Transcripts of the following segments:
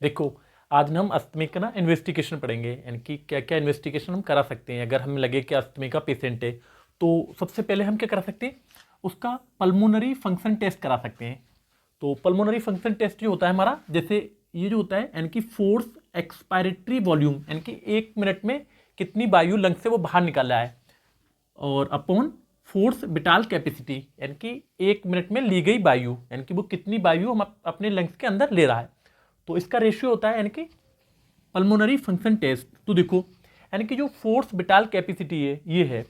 देखो, आज ना हम अस्थमे का ना इन्वेस्टिगेशन पढ़ेंगे, यानी कि क्या क्या इन्वेस्टिगेशन हम करा सकते हैं अगर हमें लगे कि अस्थमे का पेशेंट है। तो सबसे पहले हम क्या करा सकते हैं, उसका पल्मोनरी फंक्शन टेस्ट करा सकते हैं। तो पल्मोनरी फंक्शन टेस्ट जो होता है हमारा, जैसे ये जो होता है यानी कि फोर्स एक्सपायरेटरी वॉल्यूम, यानी कि 1 मिनट में कितनी वायु लंग से वो बाहर निकाल रहा है, और अपॉन फोर्स विटाल कैपेसिटी, यानी कि 1 मिनट में ली गई वायु, यानी कि वो कितनी वायु हम अपने लंग्स के अंदर ले रहा है। तो इसका रेशियो होता है यानी कि पल्मोनरी फंक्शन टेस्ट। तो देखो, यानी कि जो फोर्स विटाल कैपेसिटी है ये है।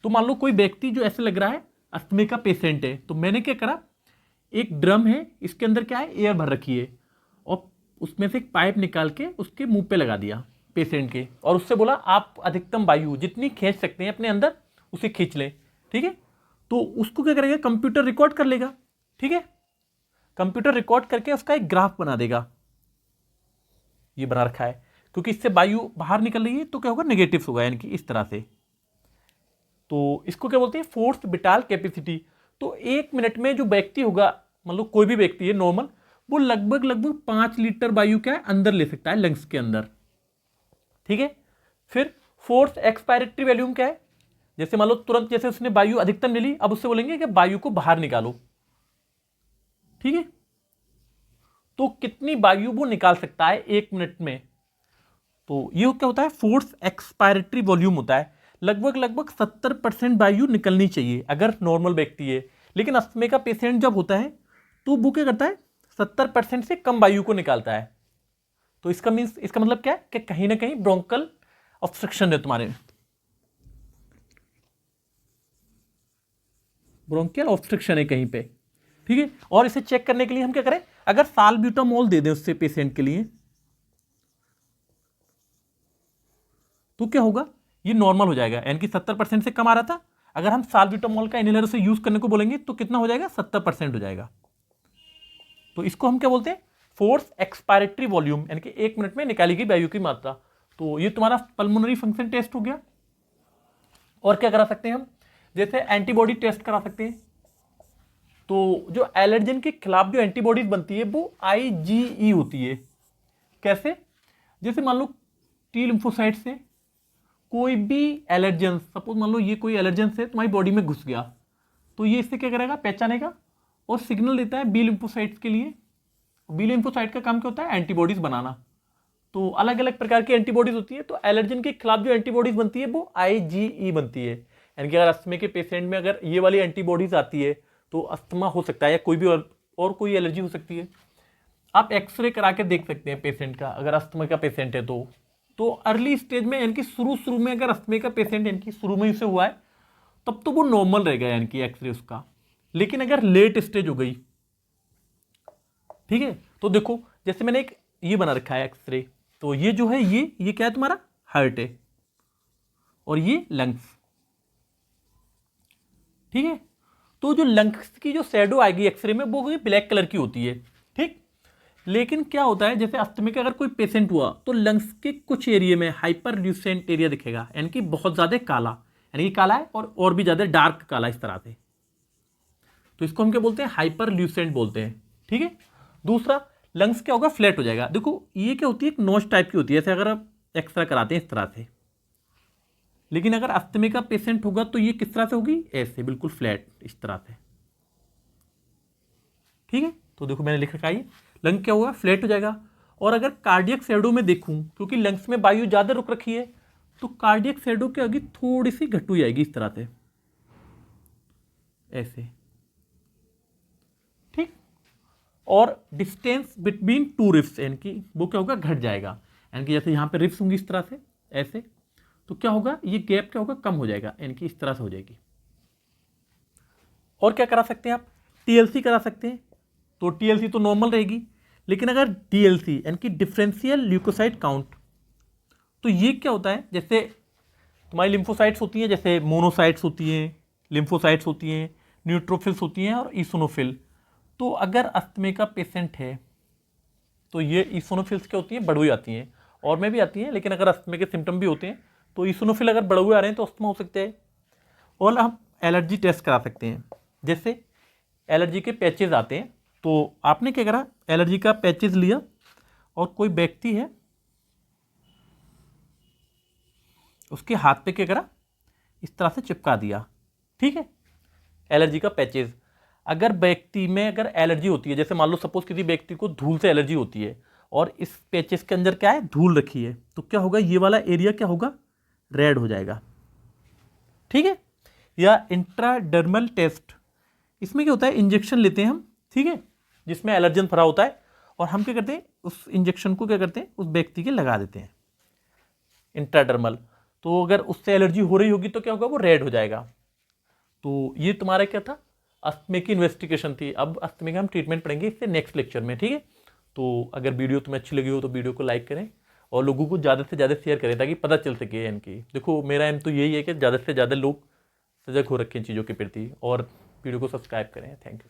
तो मान लो कोई व्यक्ति जो ऐसे लग रहा है अस्थमे का पेशेंट है, तो मैंने क्या करा, एक ड्रम है, इसके अंदर क्या है, एयर भर रखी है, और उसमें से एक पाइप निकाल के उसके मुंह पे लगा दिया पेशेंट के, और उससे बोला आप अधिकतम वायु जितनी खींच सकते हैं अपने अंदर उसे खींच लें। ठीक है, तो उसको क्या करेगा, कंप्यूटर रिकॉर्ड कर लेगा। ठीक है, कंप्यूटर रिकॉर्ड करके उसका एक ग्राफ बना देगा, ये बना रखा है, क्योंकि इससे वायु बाहर निकल रही है तो क्या होगा, नेगेटिव होगा, यानी कि इस तरह से। तो इसको क्या बोलते हैं, फोर्स विटाल कैपेसिटी। तो 1 मिनट में जो व्यक्ति होगा, मतलब कोई भी व्यक्ति है नॉर्मल, वो लगभग लगभग 5 लीटर वायु क्या है अंदर ले सकता है लंग्स के अंदर। ठीक है, फिर फोर्स एक्सपायरेटरी वॉल्यूम क्या है, जैसे मान लो तुरंत जैसे उसने वायु अधिकतम ले ली, अब उससे बोलेंगे कि वायु को बाहर निकालो। ठीक है, तो कितनी वायु वो निकाल सकता है 1 मिनट में। तो ये क्या होता है, फोर्स एक्सपायरेटरी वॉल्यूम होता है। लगभग लगभग 70% वायु निकलनी चाहिए अगर नॉर्मल व्यक्ति है, लेकिन अस्थमे का पेशेंट जब होता है तो वो क्या करता है, 70% से कम वायु को निकालता है। तो इसका मीन्स, इसका मतलब क्या है कि कहीं ना कहीं ब्रोंकल ऑब्स्ट्रक्शन है तुम्हारे, ब्रोंकियल ऑब्स्ट्रक्शन है कहीं पे। ठीक है, और इसे चेक करने के लिए हम क्या करें, अगर साल्ब्यूटामोल दे दें उससे पेशेंट के लिए, तो क्या होगा, ये नॉर्मल हो जाएगा, यानी कि 70% से कम आ रहा था, अगर हम साल्ब्यूटामोल का इनहेलर से यूज करने को बोलेंगे तो कितना हो जाएगा, 70% हो जाएगा। तो इसको हम क्या बोलते हैं, फोर्स एक्सपायरेटरी वॉल्यूम, यानी कि 1 मिनट में निकाली गई वायु की मात्रा। तो ये तुम्हारा पल्मोनरी फंक्शन टेस्ट हो गया। और क्या करा सकते हैं हम, जैसे एंटीबॉडी टेस्ट करा सकते हैं। तो जो एलर्जन के खिलाफ जो एंटीबॉडीज बनती है वो IgE होती है। कैसे, जैसे मान लो टी लिम्फोसाइट से कोई भी एलर्जन, सपोज मान लो ये कोई एलर्जन से तुम्हारी बॉडी में घुस गया, तो ये इससे क्या करेगा, पहचानेगा और सिग्नल देता है बी लिम्फोसाइट्स के लिए। बी लिम्फोसाइट का काम क्या होता है, एंटीबॉडीज बनाना। तो अलग अलग प्रकार की एंटीबॉडीज होती है, तो एलर्जन के खिलाफ जो एंटीबॉडीज बनती है वो IgE बनती है। यानी कि अगर अस्थमे के पेशेंट में अगर ये वाली एंटीबॉडीज आती है तो अस्थमा हो सकता है, या कोई भी और कोई एलर्जी हो सकती है। आप एक्सरे करा के देख सकते हैं पेशेंट का, अगर अस्थमा का पेशेंट है तो अर्ली स्टेज में, यानी कि शुरू में अगर अस्थमे का पेशेंट यानी कि शुरू में ही से हुआ है, तब तो वो नॉर्मल रहेगा, यानी कि एक्सरे उसका। लेकिन अगर लेट स्टेज हो गई, ठीक है, तो देखो जैसे मैंने एक ये बना रखा है एक्सरे, तो ये जो है ये क्या है, तुम्हारा हार्ट है, और ये लंग्स। ठीक है, तो जो लंग्स की जो शैडो आएगी एक्सरे में वो ब्लैक कलर की होती है। ठीक, लेकिन क्या होता है, जैसे अस्थमे का अगर कोई पेशेंट हुआ तो लंग्स के कुछ एरिया में हाइपर ल्यूसेंट एरिया दिखेगा, यानी कि बहुत ज्यादा काला, यानी कि काला है और भी ज्यादा डार्क काला इस तरह से। तो इसको हम क्या बोलते हैं, हाइपर ल्यूसेंट बोलते हैं। ठीक है, दूसरा लंग्स क्या होगा, फ्लैट हो जाएगा। देखो ये क्या होती है, एक नोच टाइप की होती है, ऐसे अगर आप एक्सरे कराते हैं इस तरह से। लेकिन अगर अस्थमे का पेशेंट होगा तो ये किस तरह से होगी, ऐसे बिल्कुल फ्लैट इस तरह से। ठीक है, तो देखो मैंने लिख रखा है, लंग क्या होगा, फ्लैट हो जाएगा। और अगर कार्डियक शैडो में देखूं, क्योंकि लंग्स में वायु ज्यादा रुक रखी है, तो कार्डियक शैडो के आगे थोड़ी सी घट हुई आएगी इस तरह से, ऐसे। ठीक, और डिस्टेंस बिटवीन टू रिफ्स, यानी कि वो क्या होगा, घट जाएगा, यानी कि जैसे यहाँ पे रिफ्स होंगी इस तरह से ऐसे, तो क्या होगा, ये गैप क्या होगा, कम हो जाएगा, यानी कि इस तरह से हो जाएगी। और क्या करा सकते हैं आप, TLC करा सकते हैं। तो TLC तो नॉर्मल रहेगी, लेकिन अगर DLC यानी कि डिफरेंशियल ल्यूकोसाइट काउंट, तो ये क्या होता है, जैसे तुम्हारी लिम्फोसाइट्स होती हैं, जैसे मोनोसाइट्स होती हैं, लिम्फोसाइट्स होती हैं, न्यूट्रोफिल्स होती हैं, और ईसोनोफिल। तो अगर अस्थमे का पेशेंट है तो ये ईसोनोफिल्स क्या होती हैं, बढ़ हुई आती हैं, और में भी आती हैं, लेकिन अगर अस्थमे के सिम्टम भी होते हैं तो ईसोनोफिल अगर बढ़ हुए आ रहे हैं तो अस्थमा हो सकता है। और हम एलर्जी टेस्ट करा सकते हैं, जैसे एलर्जी के पैचेज आते हैं, तो आपने क्या करा, एलर्जी का पैचेज लिया और कोई व्यक्ति है, उसके हाथ पे क्या करा, इस तरह से चिपका दिया, ठीक है, एलर्जी का पैचेज। अगर व्यक्ति में अगर एलर्जी होती है, जैसे मान लो सपोज किसी व्यक्ति को धूल से एलर्जी होती है और इस पैचेस के अंदर क्या है, धूल रखी है, तो क्या होगा, ये वाला एरिया क्या होगा, रेड हो जाएगा, ठीक है। या इंट्राडर्मल टेस्ट, इसमें क्या होता है, इंजेक्शन लेते हैं हम, ठीक है, जिसमें एलर्जन भरा होता है, और हम क्या करते हैं, उस इंजेक्शन को क्या करते हैं, उस व्यक्ति के लगा देते हैं, इंट्राडर्मल। तो अगर उससे एलर्जी हो रही होगी तो क्या होगा, वो रेड हो जाएगा। तो ये तुम्हारा क्या था, अस्थमे की इन्वेस्टिगेशन थी। अब अस्थमे का हम ट्रीटमेंट पढ़ेंगे इससे नेक्स्ट लेक्चर में, ठीक है। तो अगर वीडियो तुम्हें अच्छी लगी हो तो वीडियो को लाइक करें और लोगों को ज़्यादा से ज़्यादा शेयर करें ताकि पता चल सके इनकी। देखो मेरा एम तो यही है कि ज़्यादा से ज़्यादा लोग सजग हो रखे हैं चीज़ों के प्रति, और वीडियो को सब्सक्राइब करें। Thank you.